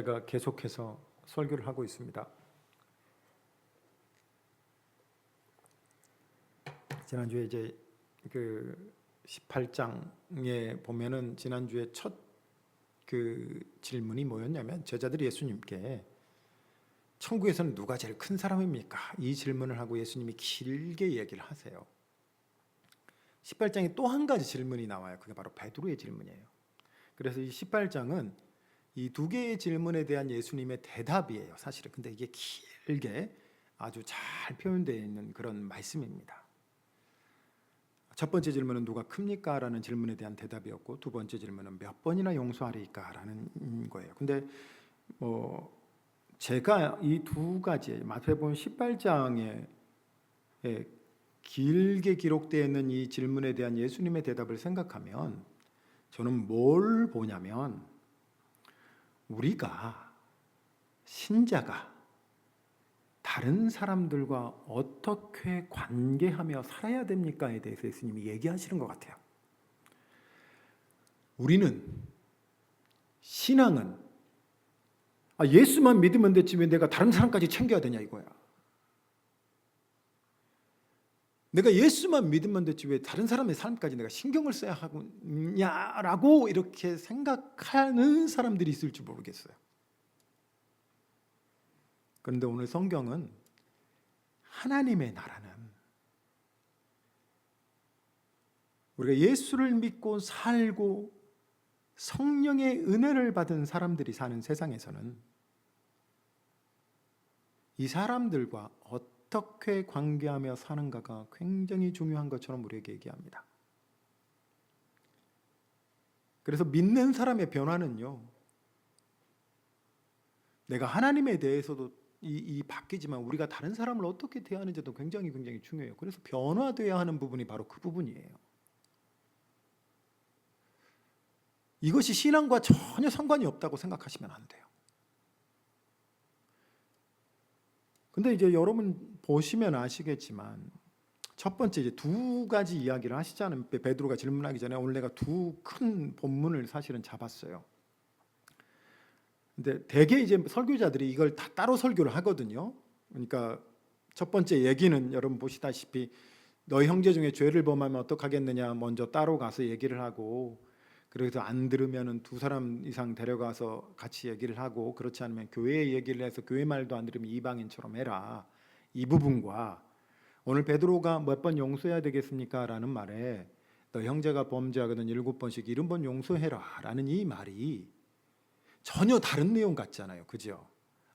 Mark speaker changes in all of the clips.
Speaker 1: 제가 계속해서 설교를 하고 있습니다. 지난주에 이제 그 18장에 보면은 지난주에 첫 그 질문이 뭐였냐면 제자들이 예수님께 천국에서는 누가 제일 큰 사람입니까? 이 질문을 하고 예수님이 길게 얘기를 하세요. 18장에 또 한 가지 질문이 나와요. 그게 바로 베드로의 질문이에요. 그래서 이 18장은 이 두 개의 질문에 대한 예수님의 대답이에요. 사실은. 근데 이게 길게 아주 잘 표현되어 있는 그런 말씀입니다. 첫 번째 질문은 누가 큽니까? 라는 질문에 대한 대답이었고, 두 번째 질문은 몇 번이나 용서하리까? 라는 거예요. 근데 제가 이 두 가지 마태복음 18장에 길게 기록되어 있는 이 질문에 대한 예수님의 대답을 생각하면 저는 뭘 보냐면, 우리가 신자가 다른 사람들과 어떻게 관계하며 살아야 됩니까에 대해서 예수님이 얘기하시는 것 같아요. 우리는 신앙은 예수만 믿으면 됐지 왜 내가 다른 사람까지 챙겨야 되냐 이거야. 내가 예수만 믿으면 됐지 왜 다른 사람의 삶까지 내가 신경을 써야 하냐라고 이렇게 생각하는 사람들이 있을지 모르겠어요. 그런데 오늘 성경은 하나님의 나라는 우리가 예수를 믿고 살고 성령의 은혜를 받은 사람들이 사는 세상에서는 이 사람들과 어떻게 관계하며 사는가가 굉장히 중요한 것처럼 우리에게 얘기합니다. 그래서 믿는 사람의 변화는요, 내가 하나님에 대해서도 바뀌지만 우리가 다른 사람을 어떻게 대하는지도 굉장히 중요해요. 그래서 변화되어야 하는 부분이 바로 그 부분이에요. 이것이 신앙과 전혀 상관이 없다고 생각하시면 안 돼요. 근데 이제 여러분 보시면 아시겠지만 첫 번째 이제 두 가지 이야기를 하시잖아요. 베드로가 질문하기 전에 오늘 내가 두 큰 본문을 사실은 잡았어요. 근데 대개 이제 설교자들이 이걸 다 따로 설교를 하거든요. 그러니까 첫 번째 얘기는 여러분 보시다시피 너희 형제 중에 죄를 범하면 어떡하겠느냐 먼저 따로 가서 얘기를 하고, 그래서 안 들으면은 두 사람 이상 데려가서 같이 얘기를 하고, 그렇지 않으면 교회에 얘기를 해서 교회 말도 안 들으면 이방인처럼 해라. 이 부분과 오늘 베드로가 몇 번 용서해야 되겠습니까? 라는 말에 너 형제가 범죄하거든 7번씩 70번 용서해라 라는 이 말이 전혀 다른 내용 같잖아요. 그죠?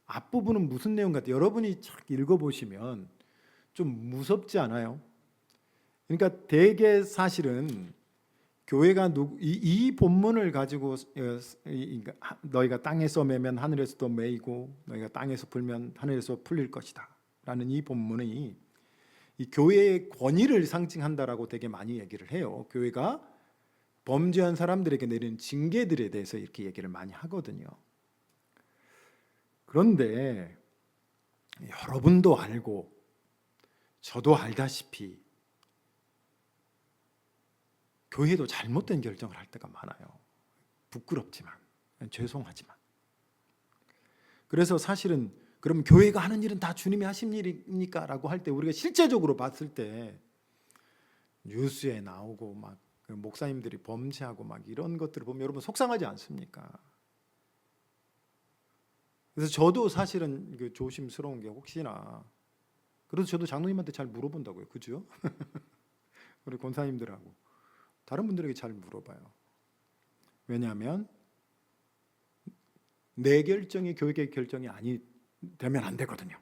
Speaker 1: 앞부분은 무슨 내용 같아요? 여러분이 쫙 읽어보시면 좀 무섭지 않아요? 그러니까 대개 사실은 교회가 이 본문을 가지고 너희가 땅에서 매면 하늘에서도 매이고 너희가 땅에서 풀면 하늘에서 풀릴 것이다 라는 이 본문이 이 교회의 권위를 상징한다라고 되게 많이 얘기를 해요. 교회가 범죄한 사람들에게 내리는 징계들에 대해서 이렇게 얘기를 많이 하거든요. 그런데 여러분도 알고 저도 알다시피 교회도 잘못된 결정을 할 때가 많아요. 부끄럽지만, 죄송하지만. 그래서 사실은 그럼 교회가 하는 일은 다 주님이 하신 일입니까? 라고 할 때 우리가 실제적으로 봤을 때 뉴스에 나오고 막 목사님들이 범죄하고 막 이런 것들을 보면 여러분 속상하지 않습니까? 그래서 저도 사실은 조심스러운 게 혹시나, 그래서 저도 장로님한테 잘 물어본다고요. 그죠? 우리 권사님들하고 다른 분들에게 잘 물어봐요. 왜냐하면 내 결정이 교회의 결정이 아니 되면 안 되거든요.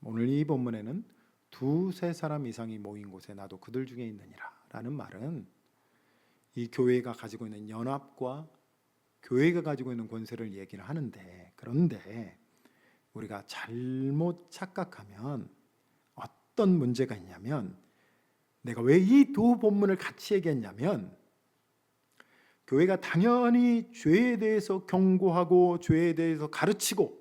Speaker 1: 오늘 이 본문에는 두세 사람 이상이 모인 곳에 나도 그들 중에 있느니라 라는 말은 이 교회가 가지고 있는 연합과 교회가 가지고 있는 권세를 얘기를 하는데, 그런데 우리가 잘못 착각하면 어떤 문제가 있냐면, 내가 왜 이 두 본문을 같이 얘기했냐면, 교회가 당연히 죄에 대해서 경고하고 죄에 대해서 가르치고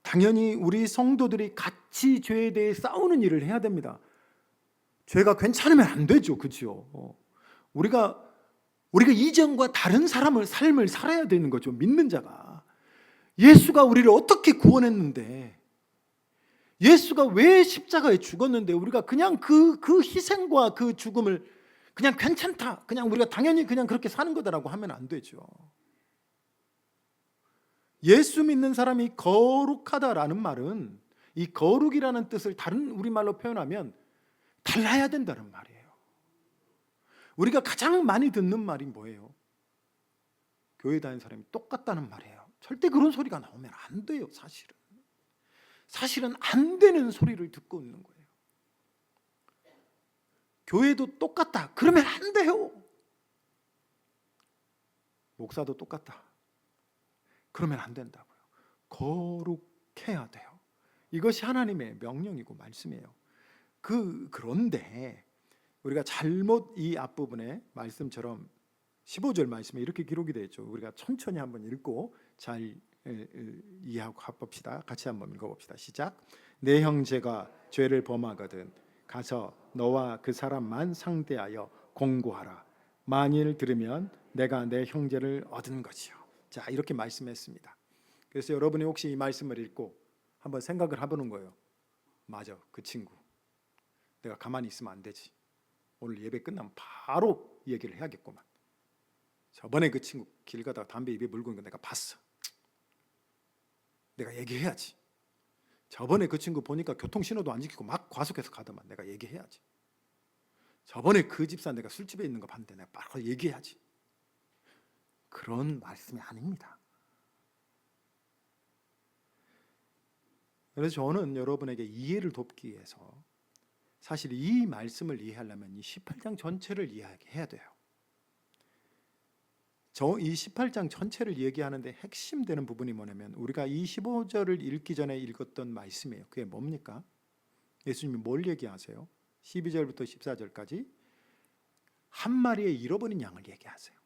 Speaker 1: 당연히 우리 성도들이 같이 죄에 대해 싸우는 일을 해야 됩니다. 죄가 괜찮으면 안 되죠. 그렇죠? 우리가 이전과 다른 삶을 살아야 되는 거죠. 믿는 자가. 예수가 우리를 어떻게 구원했는데, 예수가 왜 십자가에 죽었는데 우리가 그냥 그 희생과 그 죽음을 그냥 괜찮다, 그냥 우리가 당연히 그냥 그렇게 사는 거다라고 하면 안 되죠. 예수 믿는 사람이 거룩하다라는 말은, 이 거룩이라는 뜻을 다른 우리말로 표현하면 달라야 된다는 말이에요. 우리가 가장 많이 듣는 말이 뭐예요? 교회 다니는 사람이 똑같다는 말이에요. 절대 그런 소리가 나오면 안 돼요. 사실은 안 되는 소리를 듣고 있는 거예요. 교회도 똑같다 그러면 안 돼요. 목사도 똑같다 그러면 안 된다고요. 거룩해야 돼요. 이것이 하나님의 명령이고 말씀이에요. 그런데 우리가 잘못 이 앞부분에 말씀처럼 15절 말씀에 이렇게 기록이 되어 있죠. 우리가 천천히 한번 읽고 잘 이해하고 봅시다. 같이 한번 읽어봅시다. 시작. 내 형제가 죄를 범하거든 가서 너와 그 사람만 상대하여 공고하라. 만일 들으면 내가 내 형제를 얻은 것이요. 자, 이렇게 말씀했습니다. 그래서 여러분이 혹시 이 말씀을 읽고 한번 생각을 해보는 거예요. 맞아, 그 친구 내가 가만히 있으면 안 되지. 오늘 예배 끝나면 바로 얘기를 해야겠구만. 저번에 그 친구 길 가다가 담배 입에 물고 있는 거 내가 봤어. 내가 얘기해야지. 저번에 그 친구 보니까 교통신호도 안 지키고 막 과속해서 가더만. 내가 얘기해야지. 저번에 그 집사 내가 술집에 있는 거 봤는데 내가 바로 얘기해야지. 그런 말씀이 아닙니다. 그래서 저는 여러분에게 이해를 돕기 위해서 사실 이 말씀을 이해하려면 이 18장 전체를 이해해야 돼요. 이 18장 전체를 얘기하는데 핵심 되는 부분이 뭐냐면 우리가 이 15절을 읽기 전에 읽었던 말씀이에요. 그게 뭡니까? 예수님이 뭘 얘기하세요? 12절부터 14절까지 한 마리의 잃어버린 양을 얘기하세요.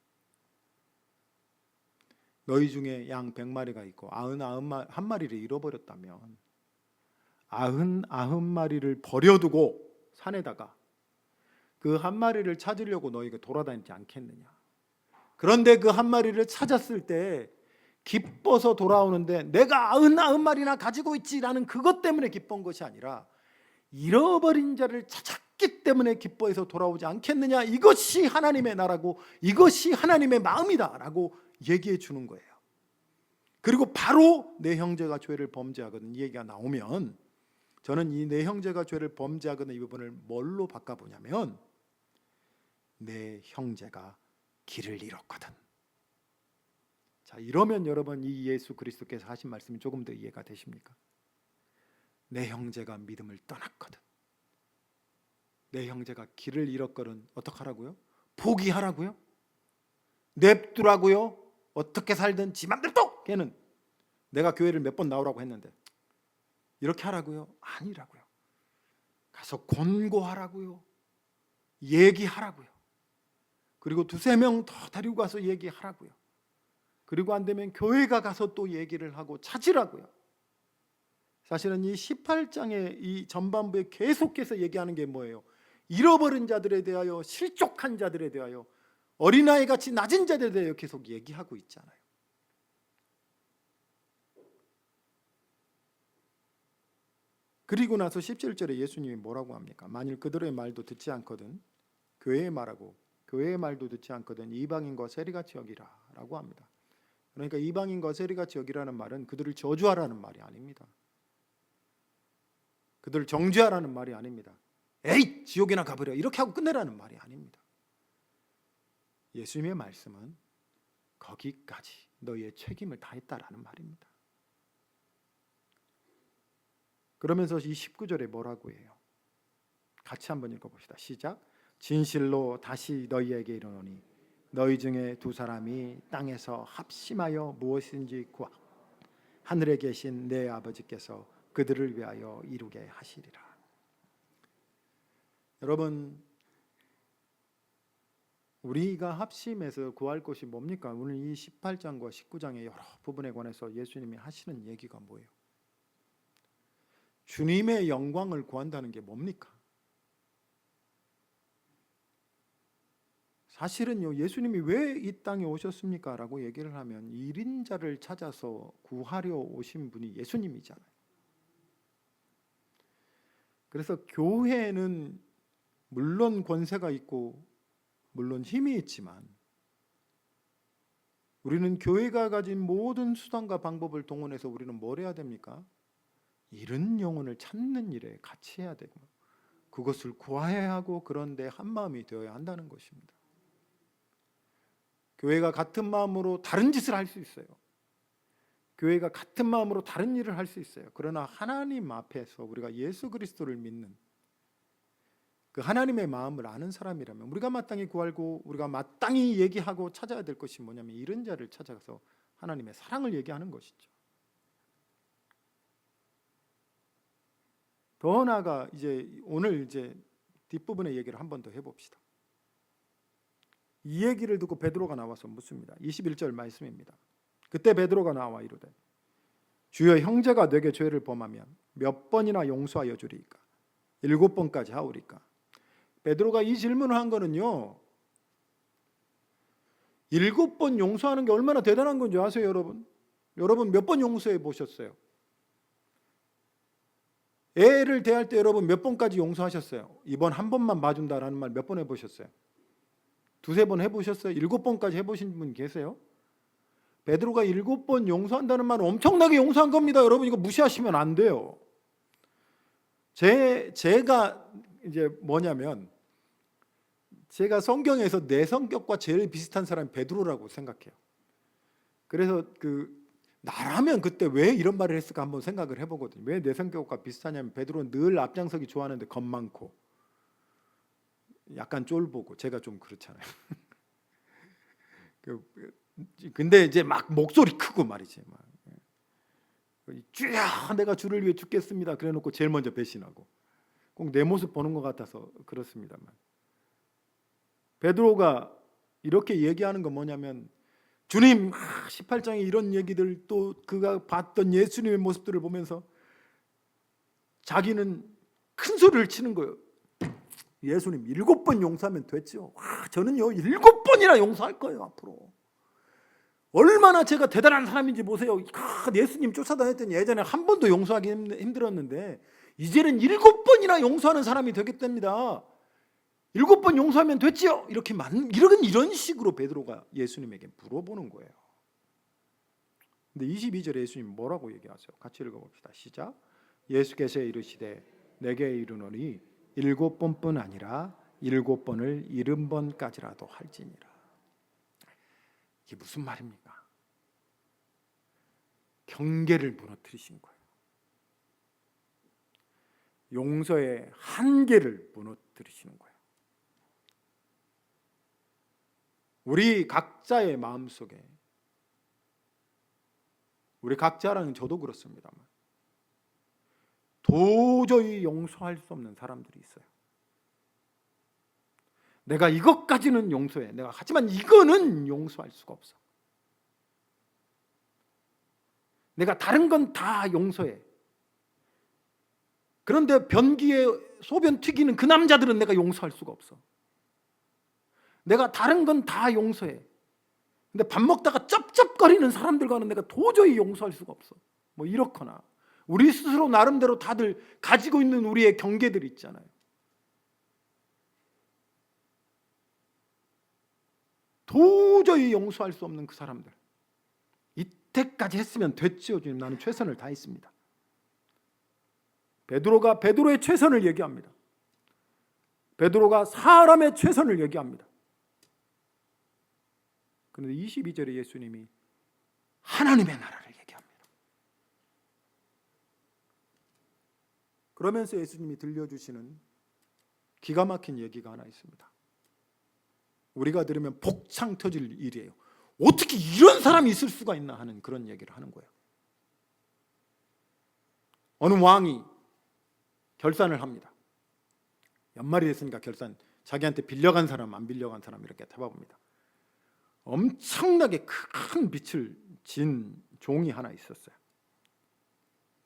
Speaker 1: 너희 중에 양 100마리가 있고 99마리를 잃어버렸다면 99마리를 버려두고 산에다가 그 한 마리를 찾으려고 너희가 돌아다니지 않겠느냐. 그런데 그 한 마리를 찾았을 때 기뻐서 돌아오는데 내가 99마리나 가지고 있지라는 그것 때문에 기쁜 것이 아니라 잃어버린 자를 찾았기 때문에 기뻐해서 돌아오지 않겠느냐. 이것이 하나님의 나라고 이것이 하나님의 마음이다라고 얘기해 주는 거예요. 그리고 바로 내 형제가 죄를 범죄하거든 이 얘기가 나오면 저는 이 내 형제가 죄를 범죄하거든 이 부분을 뭘로 바꿔보냐면 내 형제가 길을 잃었거든. 자, 이러면 여러분 이 예수 그리스도께서 하신 말씀이 조금 더 이해가 되십니까? 내 형제가 믿음을 떠났거든. 내 형제가 길을 잃었거든. 어떡하라고요? 포기하라고요? 냅두라고요? 어떻게 살든 지 맘대로 걔는 내가 교회를 몇 번 나오라고 했는데 이렇게 하라고요? 아니라고요. 가서 권고하라고요. 얘기하라고요. 그리고 2-3명 더 데리고 가서 얘기하라고요. 그리고 안 되면 교회가 가서 또 얘기를 하고 찾으라고요. 사실은 이 18장의 이 전반부에 계속해서 얘기하는 게 뭐예요? 잃어버린 자들에 대하여, 실족한 자들에 대하여, 어린아이 같이 낮은 자들에 대하여 계속 얘기하고 있잖아요. 그리고 나서 17절에 예수님이 뭐라고 합니까? 만일 그들의 말도 듣지 않거든 교회의 말하고 교회의 말도 듣지 않거든 이방인과 세리같이 여기라 라고 합니다. 그러니까 이방인과 세리같이 여기라는 말은 그들을 저주하라는 말이 아닙니다. 그들을 정죄하라는 말이 아닙니다. 에이 지옥이나 가버려 이렇게 하고 끝내라는 말이 아닙니다. 예수님의 말씀은 거기까지 너희의 책임을 다했다라는 말입니다. 그러면서 이 19절에 뭐라고 해요? 같이 한번 읽어봅시다. 시작. 진실로 다시 너희에게 이르노니 너희 중에 2사람이 땅에서 합심하여 무엇인지 구하 하늘에 계신 내 아버지께서 그들을 위하여 이루게 하시리라. 여러분 우리가 합심해서 구할 것이 뭡니까? 오늘 이 18장과 19장의 여러 부분에 관해서 예수님이 하시는 얘기가 뭐예요? 주님의 영광을 구한다는 게 뭡니까? 사실은요, 예수님이 왜 이 땅에 오셨습니까? 라고 얘기를 하면 1인자를 찾아서 구하려 오신 분이 예수님이잖아요. 그래서 교회는 물론 권세가 있고 물론 힘이 있지만 우리는 교회가 가진 모든 수단과 방법을 동원해서 우리는 뭘 해야 됩니까? 잃은 영혼을 찾는 일에 같이 해야 되고 그것을 구해야 하고 그런데 한마음이 되어야 한다는 것입니다. 교회가 같은 마음으로 다른 짓을 할 수 있어요. 교회가 같은 마음으로 다른 일을 할 수 있어요. 그러나 하나님 앞에서 우리가 예수 그리스도를 믿는 그 하나님의 마음을 아는 사람이라면 우리가 마땅히 구하고 우리가 마땅히 얘기하고 찾아야 될 것이 뭐냐면 잃은 자를 찾아가서 하나님의 사랑을 얘기하는 것이죠. 더 나아가 오늘 뒷부분의 얘기를 한 번 더 해봅시다. 이 얘기를 듣고 베드로가 나와서 묻습니다. 21절 말씀입니다. 그때 베드로가 나와 이르되 주여 형제가 내게 죄를 범하면 몇 번이나 용서하여 주리이까? 7번까지 하오리까? 베드로가 이 질문을 한 거는요, 7번 용서하는 게 얼마나 대단한 건지 아세요, 여러분? 여러분 몇 번 용서해 보셨어요? 애를 대할 때 여러분 몇 번까지 용서하셨어요? 이번 한 번만 봐준다라는 말 몇 번 해보셨어요? 2-3번 해보셨어요? 7번까지 해보신 분 계세요? 베드로가 7번 용서한다는 말은 엄청나게 용서한 겁니다. 여러분 이거 무시하시면 안 돼요. 제가 뭐냐면 제가 성경에서 내 성격과 제일 비슷한 사람이 베드로라고 생각해요. 그래서 나라면 그때 왜 이런 말을 했을까 한번 생각을 해보거든요. 왜 내 성격과 비슷하냐면 베드로는 늘 앞장서기 좋아하는데 겁 많고 약간 쫄보고 제가 좀 그렇잖아요. 근데 이제 막 목소리 크고 말이지. 주야 내가 주를 위해 죽겠습니다. 그래놓고 제일 먼저 배신하고 꼭 내 모습 보는 것 같아서 그렇습니다만 베드로가 이렇게 얘기하는 건 뭐냐면 주님 18장에 이런 얘기들 또 그가 봤던 예수님의 모습들을 보면서 자기는 큰 소리를 치는 거예요. 예수님 7번 용서하면 됐죠. 저는요 7번이나 용서할 거예요 앞으로. 얼마나 제가 대단한 사람인지 보세요. 예수님 쫓아다녔더니 예전에 한 번도 용서하기 힘들었는데 이제는 7번이나 용서하는 사람이 되겠답니다. 7번 용서하면 됐지요? 이런 식으로 베드로가 예수님에게 물어보는 거예요. 근데 22절에 예수님 뭐라고 얘기하세요? 같이 읽어봅시다. 시작. 예수께서 이르시되 내게 이르노니 7번뿐 아니라 7번을 70번까지라도 할지니라. 이게 무슨 말입니까? 경계를 무너뜨리신 거예요. 용서의 한계를 무너뜨리시는 거예요. 우리 각자의 마음속에 우리 각자라는 저도 그렇습니다만 도저히 용서할 수 없는 사람들이 있어요. 내가 이것까지는 용서해. 하지만 이거는 용서할 수가 없어. 내가 다른 건 다 용서해. 그런데 변기에 소변 튀기는 그 남자들은 내가 용서할 수가 없어. 내가 다른 건 다 용서해. 근데 밥 먹다가 쩝쩝거리는 사람들과는 내가 도저히 용서할 수가 없어. 이렇거나 우리 스스로 나름대로 다들 가지고 있는 우리의 경계들이 있잖아요. 도저히 용서할 수 없는 그 사람들. 이때까지 했으면 됐죠. 주님 나는 최선을 다했습니다. 베드로가 베드로의 최선을 얘기합니다. 베드로가 사람의 최선을 얘기합니다. 그런데 22절에 예수님이 하나님의 나라를 얘기합니다. 그러면서 예수님이 들려주시는 기가 막힌 얘기가 하나 있습니다. 우리가 들으면 복창 터질 일이에요. 어떻게 이런 사람이 있을 수가 있나 하는 그런 얘기를 하는 거예요. 어느 왕이 결산을 합니다. 연말이 됐으니까 결산, 자기한테 빌려간 사람 안 빌려간 사람 이렇게 타봐봅니다. 엄청나게 큰 빚을 진 종이 하나 있었어요.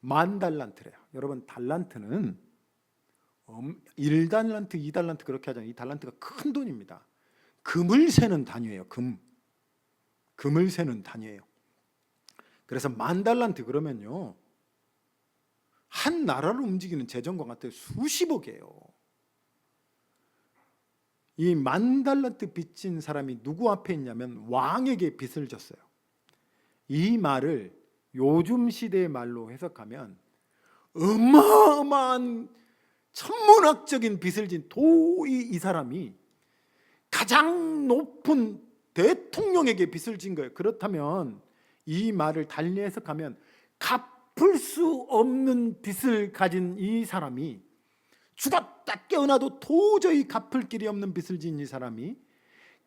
Speaker 1: 10,000달란트래요. 여러분 달란트는 1달란트, 2달란트 그렇게 하잖아요. 이 달란트가 큰 돈입니다. 금을 세는 단위예요. 금을 세는 단위예요. 그래서 10,000달란트 그러면요, 한 나라를 움직이는 재정과 같아요. 수십억이에요. 이 10,000달란트 빚진 사람이 누구 앞에 있냐면 왕에게 빚을 졌어요. 이 말을 요즘 시대의 말로 해석하면 어마어마한 천문학적인 빚을 진 이 사람이 가장 높은 대통령에게 빚을 진 거예요. 그렇다면 이 말을 달리 해석하면 갚을 수 없는 빚을 가진 이 사람이, 죽었다 깨어나도 도저히 갚을 길이 없는 빚을 진 이 사람이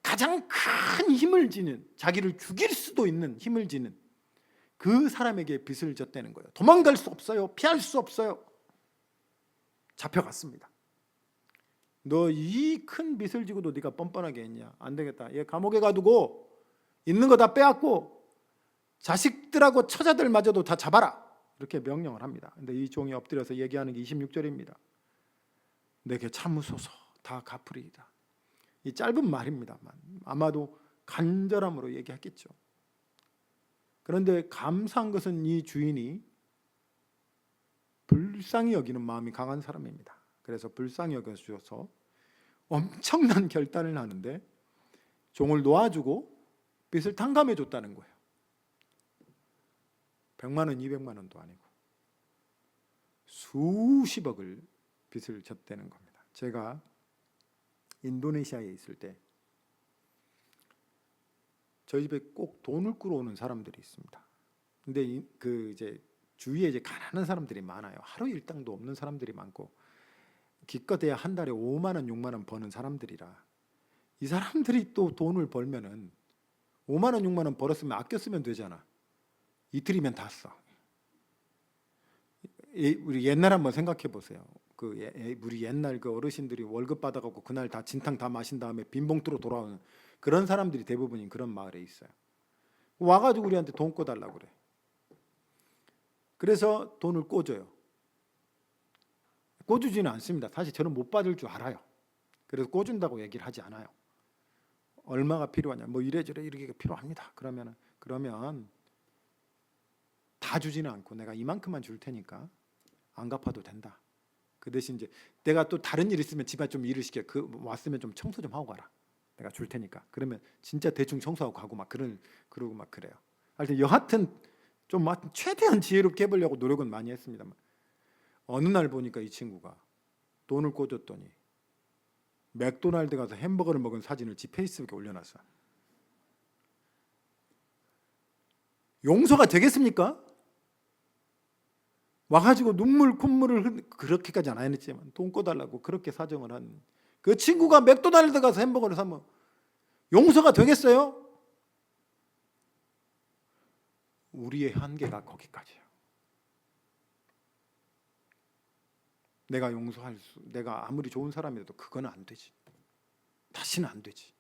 Speaker 1: 가장 큰 힘을 지닌, 자기를 죽일 수도 있는 힘을 지닌 그 사람에게 빚을 졌다는 거예요. 도망갈 수 없어요. 피할 수 없어요. 잡혀갔습니다. 너 이 큰 빚을 지고도 네가 뻔뻔하게 했냐? 안 되겠다. 얘 감옥에 가두고 있는 거 다 빼앗고 자식들하고 처자들마저도 다 잡아라. 이렇게 명령을 합니다. 근데 이 종이 엎드려서 얘기하는 게 26절입니다. 내게 참으소서, 다 갚으리이다. 이 짧은 말입니다만 아마도 간절함으로 얘기했겠죠. 그런데 감사한 것은 이 주인이 불쌍히 여기는 마음이 강한 사람입니다. 그래서 불쌍히 여겨주셔서 엄청난 결단을 하는데 종을 놓아주고 빚을 탕감해 줬다는 거예요. 100만 원, 200만 원도 아니고 수십억을 빚을 졌다는 겁니다. 제가 인도네시아에 있을 때 저희 집에 꼭 돈을 꾸러 오는 사람들이 있습니다. 근데 이제 주위에 이제 가난한 사람들이 많아요. 하루 일당도 없는 사람들이 많고 기껏해야 한 달에 5만 원, 6만 원 버는 사람들이라, 이 사람들이 또 돈을 벌면은 5만 원, 6만 원 벌었으면 아껴 쓰면 되잖아. 이틀이면 다 써. 우리 옛날 한번 생각해 보세요. 우리 옛날 그 어르신들이 월급 받아갖고 그날 다 진탕 다 마신 다음에 빈봉투로 돌아오는 그런 사람들이 대부분인 그런 마을에 있어요. 와가지고 우리한테 돈 꿔달라고 그래. 그래서 돈을 꿔줘요. 꿔주지는 않습니다. 사실 저는 못 받을 줄 알아요. 그래서 꿔준다고 얘기를 하지 않아요. 얼마가 필요하냐, 뭐 이래저래 이렇게 필요합니다. 그러면 다 주지는 않고 내가 이만큼만 줄 테니까 안 갚아도 된다. 그 대신 이제 내가 또 다른 일 있으면 집에 좀 일을 시켜. 왔으면 좀 청소 좀 하고 가라. 내가 줄 테니까. 그러면 진짜 대충 청소하고 가고 그러고 막 그래요. 하여튼 여하튼 좀 최대한 지혜롭게 해보려고 노력은 많이 했습니다만 어느 날 보니까 이 친구가 돈을 꿔줬더니 맥도날드 가서 햄버거를 먹은 사진을 지 페이스북에 올려놨어. 용서가 되겠습니까? 와가지고 눈물 콧물을 그렇게까지 안 했지만 돈 꿔달라고 그렇게 사정을 한 그 친구가 맥도날드 가서 햄버거를 사면 용서가 되겠어요? 우리의 한계가 거기까지예요. 내가 아무리 좋은 사람이라도 그건 안 되지. 다시는 안 되지.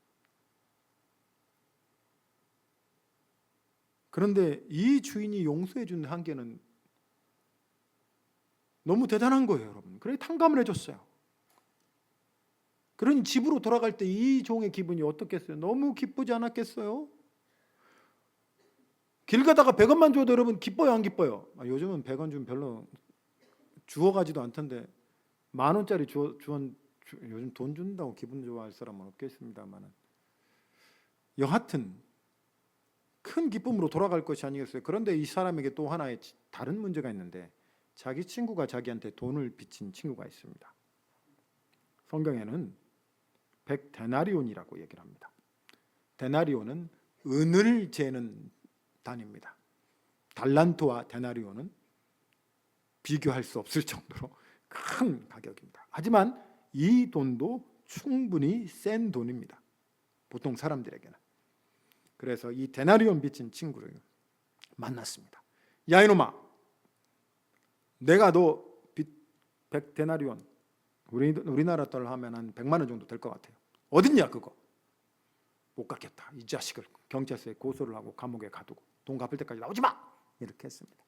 Speaker 1: 그런데 이 주인이 용서해 준 한계는 너무 대단한 거예요, 여러분. 그래 탕감을 해줬어요. 그러니 집으로 돌아갈 때 이 종의 기분이 어떻겠어요? 너무 기쁘지 않았겠어요? 길 가다가 100원만 줘도 여러분 기뻐요, 안 기뻐요? 요즘은 100원 주면 별로 주워가지도 않던데 10,000원짜리 요즘 돈 준다고 기분 좋아할 사람은 없겠습니다만 여하튼 큰 기쁨으로 돌아갈 것이 아니겠어요? 그런데 이 사람에게 또 하나의 다른 문제가 있는데 자기 친구가 자기한테 돈을 빚진 친구가 있습니다. 성경에는 100데나리온이라고 얘기를 합니다. 데나리온은 은을 재는 단위입니다. 달란트와 데나리온은 비교할 수 없을 정도로 큰 가격입니다. 하지만 이 돈도 충분히 센 돈입니다. 보통 사람들에게는. 그래서 이 데나리온 빚진 친구를 만났습니다. 야 이놈아, 내가 너 빚 100데나리온, 우리나라 달러 하면 한 100만 원 정도 될 것 같아요. 어딨냐 그거? 못 갚겠다. 이 자식을 경찰서에 고소를 하고 감옥에 가두고 돈 갚을 때까지 나오지 마! 이렇게 했습니다.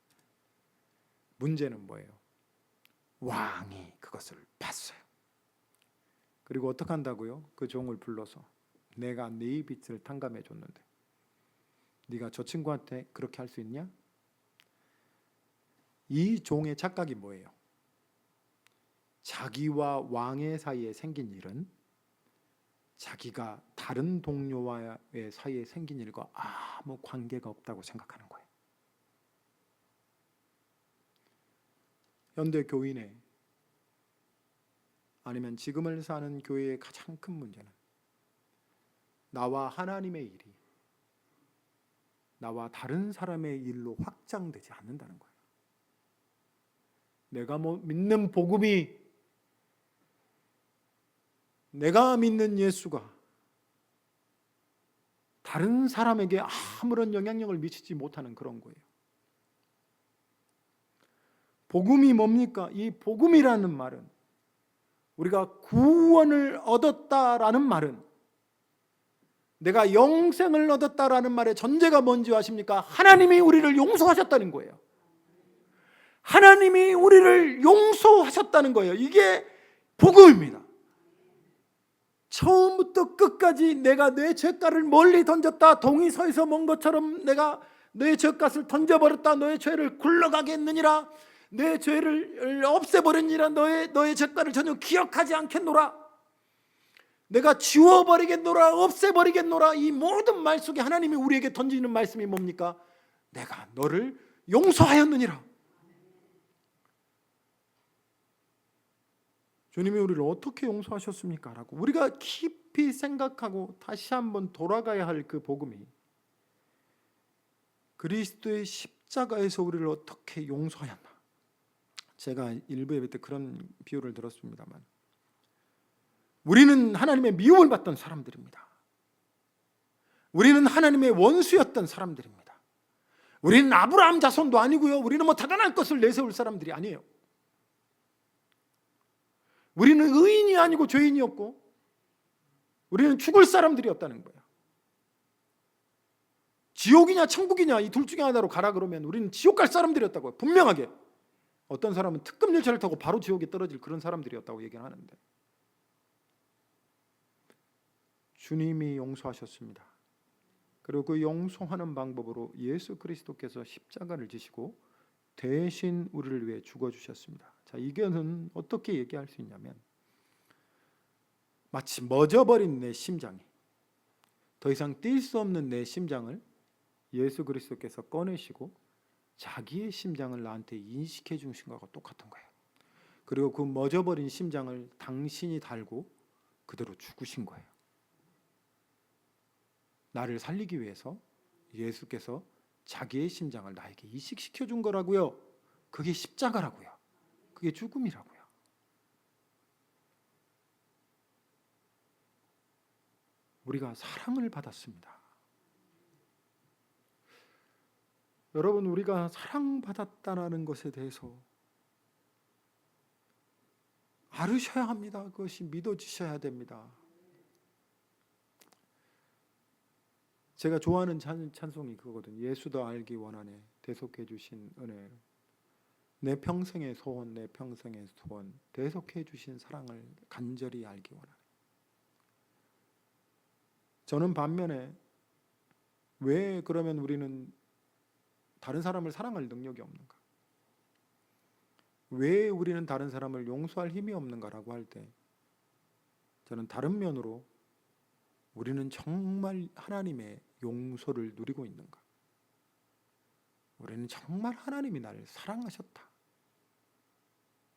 Speaker 1: 문제는 뭐예요? 왕이 그것을 봤어요. 그리고 어떻게 한다고요? 그 종을 불러서 내가 네 빚을 탕감해 줬는데 네가 저 친구한테 그렇게 할 수 있냐? 이 종의 착각이 뭐예요? 자기와 왕의 사이에 생긴 일은 자기가 다른 동료와의 사이에 생긴 일과 아무 관계가 없다고 생각하는 거예요. 현대 교인의 아니면 지금을 사는 교회의 가장 큰 문제는 나와 하나님의 일이 나와 다른 사람의 일로 확장되지 않는다는 거예요. 내가 믿는 복음이, 내가 믿는 예수가 다른 사람에게 아무런 영향력을 미치지 못하는 그런 거예요. 복음이 뭡니까? 이 복음이라는 말은, 우리가 구원을 얻었다라는 말은, 내가 영생을 얻었다라는 말의 전제가 뭔지 아십니까? 하나님이 우리를 용서하셨다는 거예요. 하나님이 우리를 용서하셨다는 거예요. 이게 복음입니다. 처음부터 끝까지 내가 내 죄가를 멀리 던졌다, 동이 서에서 먼 것처럼 내가 내 죄값을 던져버렸다, 너의 죄를 굴러가게 했느니라, 내 죄를 없애버리니라, 너의 죄가를 전혀 기억하지 않겠노라, 내가 지워버리겠노라, 없애버리겠노라. 이 모든 말 속에 하나님이 우리에게 던지는 말씀이 뭡니까? 내가 너를 용서하였느니라. 주님이 우리를 어떻게 용서하셨습니까? 라고 우리가 깊이 생각하고 다시 한번 돌아가야 할 그 복음이, 그리스도의 십자가에서 우리를 어떻게 용서하였나. 제가 일부 예배 때 그런 비유를 들었습니다만, 우리는 하나님의 미움을 받던 사람들입니다. 우리는 하나님의 원수였던 사람들입니다. 우리는 아브라함 자손도 아니고요, 우리는 뭐 대단한 것을 내세울 사람들이 아니에요. 우리는 의인이 아니고 죄인이었고, 우리는 죽을 사람들이었다는 거예요. 지옥이냐 천국이냐 이 둘 중에 하나로 가라 그러면 우리는 지옥 갈 사람들이었다고요. 분명하게. 어떤 사람은 특급 열차를 타고 바로 지옥에 떨어질 그런 사람들이었다고 얘기를 하는데, 주님이 용서하셨습니다. 그리고 그 용서하는 방법으로 예수 그리스도께서 십자가를 지시고 대신 우리를 위해 죽어주셨습니다. 자, 이거는 어떻게 얘기할 수 있냐면, 마치 멎어버린 내 심장이, 더 이상 뛸 수 없는 내 심장을 예수 그리스도께서 꺼내시고 자기의 심장을 나한테 인식해 주신 것과 똑같은 거예요. 그리고 그 멎어버린 심장을 당신이 달고 그대로 죽으신 거예요. 나를 살리기 위해서 예수께서 자기의 심장을 나에게 이식시켜 준 거라고요. 그게 십자가라고요. 그게 죽음이라고요. 우리가 사랑을 받았습니다. 여러분, 우리가 사랑받았다는 것에 대해서 알으셔야 합니다. 그것이 믿어지셔야 됩니다. 제가 좋아하는 찬송이 그거거든요. 예수도 알기 원하네, 대속해 주신 은혜, 내 평생의 소원, 내 평생의 소원, 대속해 주신 사랑을 간절히 알기 원하네. 저는 반면에, 왜 그러면 우리는 다른 사람을 사랑할 능력이 없는가? 왜 우리는 다른 사람을 용서할 힘이 없는가라고 할 때, 저는 다른 면으로 우리는 정말 하나님의 용서를 누리고 있는가? 우리는 정말 하나님이 나를 사랑하셨다,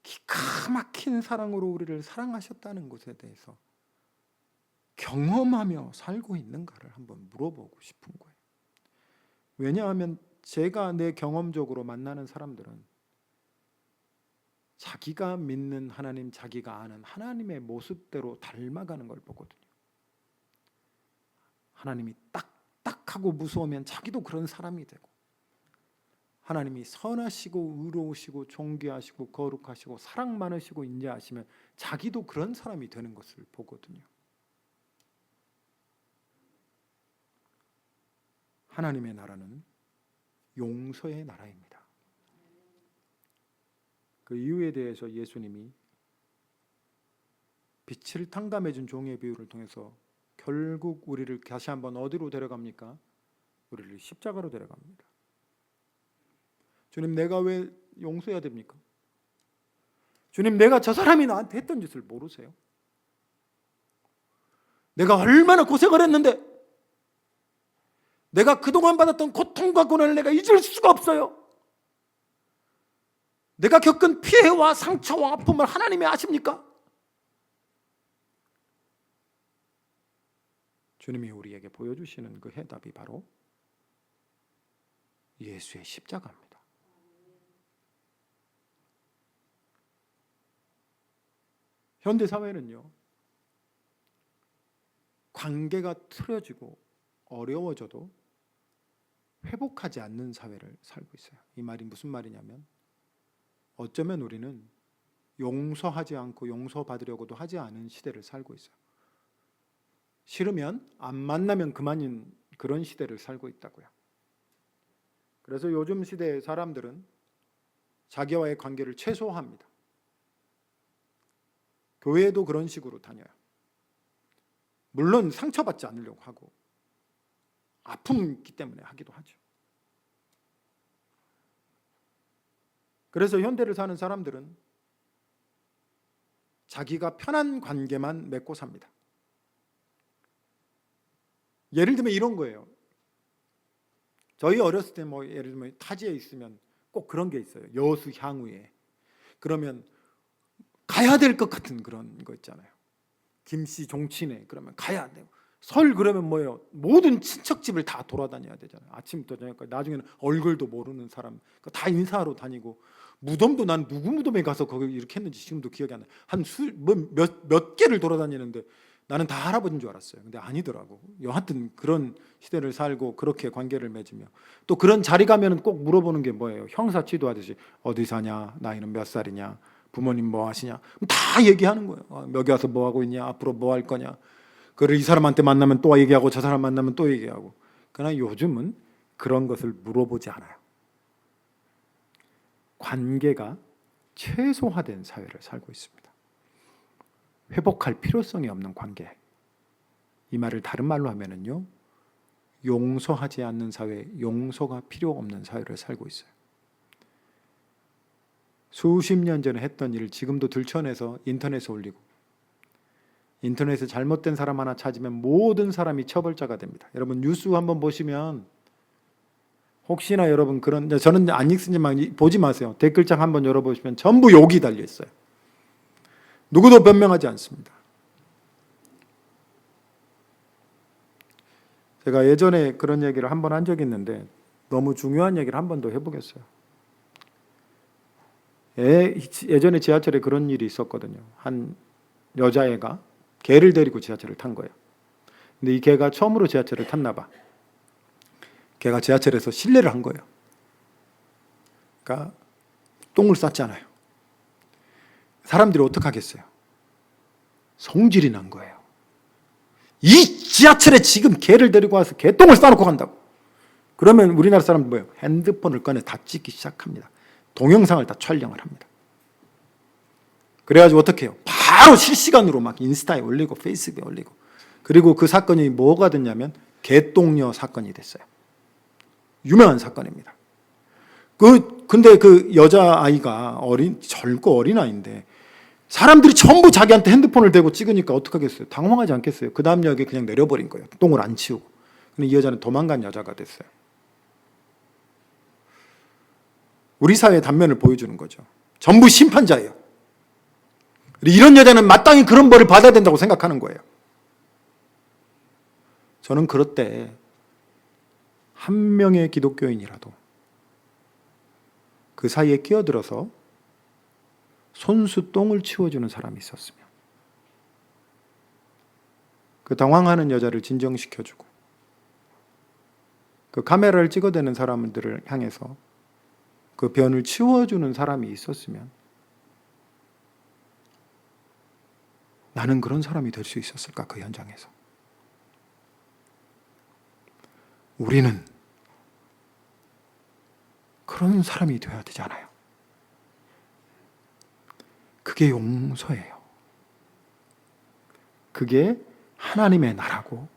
Speaker 1: 기가 막힌 사랑으로 우리를 사랑하셨다는 것에 대해서 경험하며 살고 있는가를 한번 물어보고 싶은 거예요. 왜냐하면 제가 내 경험적으로 만나는 사람들은 자기가 믿는 하나님, 자기가 아는 하나님의 모습대로 닮아가는 걸 보거든요. 하나님이 딱딱하고 무서우면 자기도 그런 사람이 되고, 하나님이 선하시고 의로우시고 존귀하시고 거룩하시고 사랑 많으시고 인자하시면 자기도 그런 사람이 되는 것을 보거든요. 하나님의 나라는 용서의 나라입니다. 그 이유에 대해서 예수님이 빛을 탕감해 준 종의 비유를 통해서 결국 우리를 다시 한번 어디로 데려갑니까? 우리를 십자가로 데려갑니다. 주님, 내가 왜 용서해야 됩니까? 주님, 내가 저 사람이 나한테 했던 짓을 모르세요? 내가 얼마나 고생을 했는데 내가 그동안 받았던 고통과 고난을 내가 잊을 수가 없어요. 내가 겪은 피해와 상처와 아픔을 하나님이 아십니까? 주님이 우리에게 보여주시는 그 해답이 바로 예수의 십자가입니다. 현대사회는요, 관계가 틀어지고 어려워져도 회복하지 않는 사회를 살고 있어요. 이 말이 무슨 말이냐면, 어쩌면 우리는 용서하지 않고 용서받으려고도 하지 않은 시대를 살고 있어요. 싫으면 안 만나면 그만인 그런 시대를 살고 있다고요. 그래서 요즘 시대의 사람들은 자기와의 관계를 최소화합니다. 교회도 그런 식으로 다녀요. 물론 상처받지 않으려고 하고 아픔이 있기 때문에 하기도 하죠. 그래서 현대를 사는 사람들은 자기가 편한 관계만 맺고 삽니다. 예를 들면 이런 거예요. 저희 어렸을 때 예를 들면 타지에 있으면 꼭 그런 게 있어요. 여수 향후에. 그러면 가야 될 것 같은 그런 거 있잖아요. 김씨 종친회 그러면 가야 돼요. 설 그러면 뭐예요? 모든 친척집을 다 돌아다녀야 되잖아요. 아침부터 저녁까지. 나중에는 얼굴도 모르는 사람 다 인사하러 다니고, 무덤도 난 누구 무덤에 가서 거기 이렇게 했는지 지금도 기억이 안 나요. 몇 개를 돌아다니는데 나는 다 할아버지인 줄 알았어요. 근데 아니더라고. 여하튼 그런 시대를 살고 그렇게 관계를 맺으며, 또 그런 자리 가면은 꼭 물어보는 게 뭐예요? 형사 취도하듯이 어디 사냐, 나이는 몇 살이냐, 부모님 뭐 하시냐, 다 얘기하는 거예요. 여기 와서 뭐 하고 있냐, 앞으로 뭐 할 거냐. 그걸 이 사람한테 만나면 또 얘기하고 저 사람 만나면 또 얘기하고. 그러나 요즘은 그런 것을 물어보지 않아요. 관계가 최소화된 사회를 살고 있습니다. 회복할 필요성이 없는 관계. 이 말을 다른 말로 하면은요, 용서하지 않는 사회, 용서가 필요 없는 사회를 살고 있어요. 수십 년 전에 했던 일을 지금도 들춰내서 인터넷에 올리고, 인터넷에 잘못된 사람 하나 찾으면 모든 사람이 처벌자가 됩니다. 여러분 뉴스 한번 보시면 혹시나 여러분 그런, 저는 안 읽으지만 보지 마세요. 댓글창 한번 열어보시면 전부 욕이 달려 있어요. 누구도 변명하지 않습니다. 제가 예전에 그런 얘기를 한번 한 적이 있는데 너무 중요한 얘기를 한 번 더 해보겠어요. 예전에 지하철에 그런 일이 있었거든요. 한 여자애가 개를 데리고 지하철을 탄 거예요. 근데 이 개가 처음으로 지하철을 탔나 봐. 개가 지하철에서 실례를 한 거예요. 그러니까 똥을 쌌잖아요. 사람들이 어떡하겠어요? 성질이 난 거예요. 이 지하철에 지금 개를 데리고 와서 개똥을 싸놓고 간다고. 그러면 우리나라 사람들 뭐예요? 핸드폰을 꺼내 다 찍기 시작합니다. 동영상을 다 촬영을 합니다. 그래가지고 어떻게 해요? 바로 실시간으로 막 인스타에 올리고 페이스북에 올리고. 그리고 그 사건이 뭐가 됐냐면 개똥녀 사건이 됐어요. 유명한 사건입니다. 근데 그 여자아이가 젊고 어린아이인데 사람들이 전부 자기한테 핸드폰을 대고 찍으니까 어떡하겠어요? 당황하지 않겠어요? 그 다음 역에 그냥 내려버린 거예요. 똥을 안 치우고. 근데 이 여자는 도망간 여자가 됐어요. 우리 사회의 단면을 보여주는 거죠. 전부 심판자예요. 이런 여자는 마땅히 그런 벌을 받아야 된다고 생각하는 거예요. 저는 그럴 때 한 명의 기독교인이라도 그 사이에 끼어들어서 손수 똥을 치워주는 사람이 있었으면, 그 당황하는 여자를 진정시켜주고 그 카메라를 찍어대는 사람들을 향해서 그 변을 치워주는 사람이 있었으면 나는 그런 사람이 될 수 있었을까? 그 현장에서. 우리는 그런 사람이 되어야 되잖아요. 그게 용서예요. 그게 하나님의 나라고,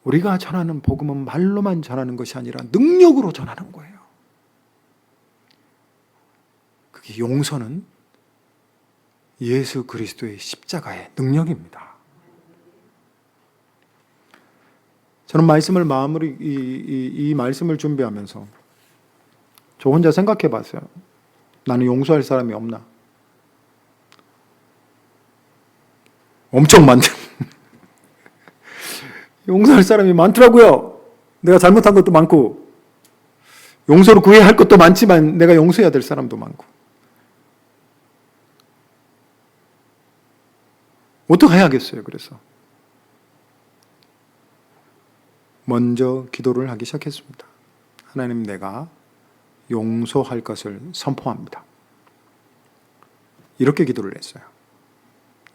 Speaker 1: 우리가 전하는 복음은 말로만 전하는 것이 아니라 능력으로 전하는 거예요. 그게 용서는 예수 그리스도의 십자가의 능력입니다. 저는 말씀을 마무리 이 말씀을 준비하면서 저 혼자 생각해 봤어요. 나는 용서할 사람이 없나? 엄청 많대. 용서할 사람이 많더라고요. 내가 잘못한 것도 많고, 용서를 구해야 할 것도 많지만 내가 용서해야 될 사람도 많고. 어떻게 해야겠어요? 그래서 먼저 기도를 하기 시작했습니다. 하나님, 내가 용서할 것을 선포합니다. 이렇게 기도를 했어요.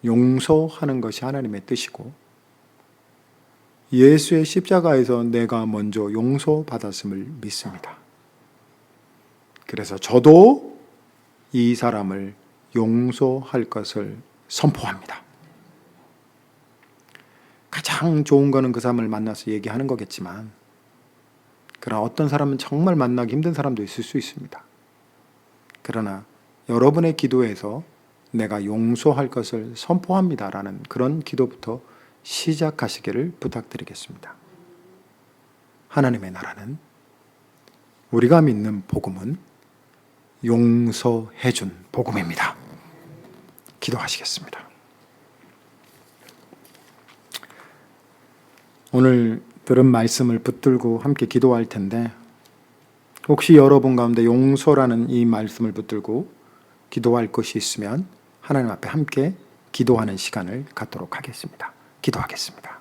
Speaker 1: 용서하는 것이 하나님의 뜻이고 예수의 십자가에서 내가 먼저 용서받았음을 믿습니다. 그래서 저도 이 사람을 용서할 것을 선포합니다. 가장 좋은 거는 그 사람을 만나서 얘기하는 거겠지만, 그러나 어떤 사람은 정말 만나기 힘든 사람도 있을 수 있습니다. 그러나 여러분의 기도에서 내가 용서할 것을 선포합니다라는 그런 기도부터 시작하시기를 부탁드리겠습니다. 하나님의 나라는, 우리가 믿는 복음은 용서해준 복음입니다. 기도하시겠습니다. 오늘 들은 말씀을 붙들고 함께 기도할 텐데, 혹시 여러분 가운데 용서라는 이 말씀을 붙들고 기도할 것이 있으면 하나님 앞에 함께 기도하는 시간을 갖도록 하겠습니다. 기도하겠습니다.